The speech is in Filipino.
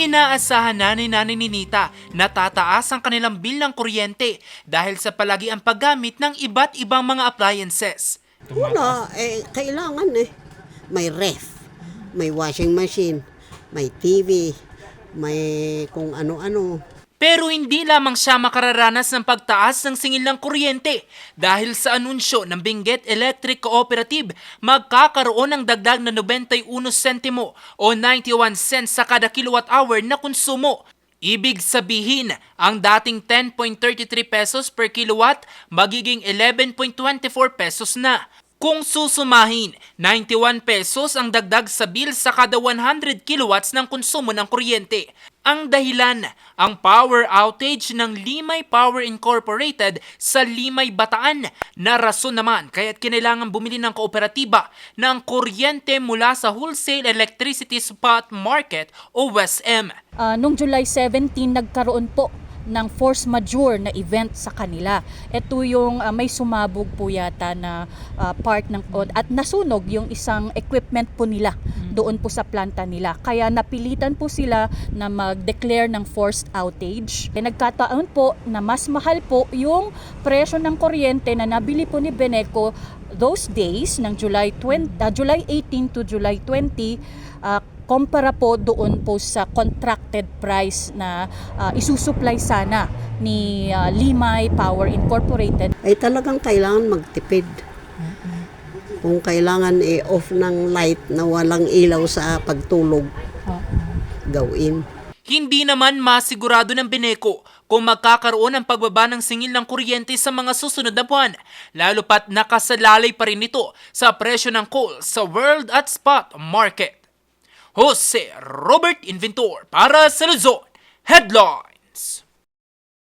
Inaasahan na ni Nanay Ninita na tataas ang kanilang bill ng kuryente dahil sa palagi ang paggamit ng iba't ibang mga appliances. Wala, kailangan May ref, may washing machine, may TV, may kung ano-ano. Pero hindi lamang siya makararanas ng pagtaas ng singil ng kuryente dahil sa anunsyo ng Benguet Electric Cooperative, magkakaroon ng dagdag na 91 sentimo o 91 cents sa kada kilowatt hour na konsumo. Ibig sabihin, ang dating 10.33 pesos per kilowatt magiging 11.24 pesos na. Kung susumahin, 91 pesos ang dagdag sa bill sa kada 100 kilowatts ng konsumo ng kuryente. Ang dahilan, ang power outage ng Limay Power Incorporated sa Limay, Bataan na rason naman kaya't kinailangan bumili ng kooperatiba ng kuryente mula sa Wholesale Electricity Spot Market o WESM. Noong July 17, nagkaroon po ng force majeure na event sa kanila. Ito yung may sumabog po yata na part ng at nasunog yung isang equipment po nila doon po sa planta nila. Kaya napilitan po sila na mag-declare ng forced outage. Nagkataon po na mas mahal po yung presyo ng kuryente na nabili po ni Beneco those days ng July 18 to July 20 kumpara po doon po sa contracted price na isusupply sana ni Limay Power Incorporated. Ay talagang kailangan magtipid. Kung kailangan off ng light na walang ilaw sa pagtulog, gawin. Hindi naman masigurado ng Beneco kung magkakaroon ng pagbaba ng singil ng kuryente sa mga susunod na buwan, lalo pat nakasalalay pa rin ito sa presyo ng coal sa world at spot market. Jose Robert Inventor para sa Luzon Headlines.